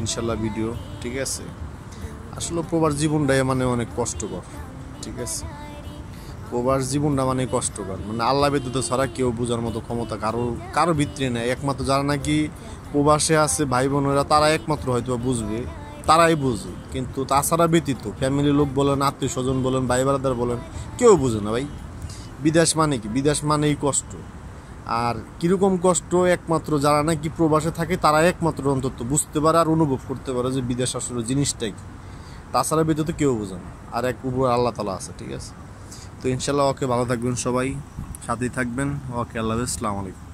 ইনশাল্লাহ ভিডিও, ঠিক আছে। আসলে প্রবাস জীবনটাই মানে অনেক কষ্টকর, ঠিক আছে। প্রবাস জীবনটা মানে কষ্টকর, মানে আল্লাহ ব্যতীত ছাড়া কেউ বোঝার মতো ক্ষমতা কারো ভিতরে নেই। একমাত্র যারা নাকি প্রবাসে আছে ভাই বোনেরা, তারা একমাত্র হয়তো বুঝবে, তারাই বুঝে। কিন্তু তাছাড়া ব্যতীত ফ্যামিলির লোক বলেন, আত্মীয় স্বজন বলেন, ভাই ব্রাদার বলেন, কেউ বুঝে না ভাই। বিদেশ মানে কি? বিদেশ মানেই কষ্ট। আর কীরকম কষ্ট একমাত্র যারা নাকি প্রবাসে থাকে তারা একমাত্র অন্তত বুঝতে পারে আর অনুভব করতে পারে যে বিদেশ আসলে জিনিসটাই কি। তাছাড়া ব্যতীত কেউ বোঝে না। আর এক উপর আল্লাহ তাআলা আছে, ঠিক আছে। তো ইনশাল্লাহ ওকে, ভালো থাকবেন সবাই, সাথেই থাকবেন। ওকে, আল্লাহ হাফেজ, আসসালামু আলাইকুম।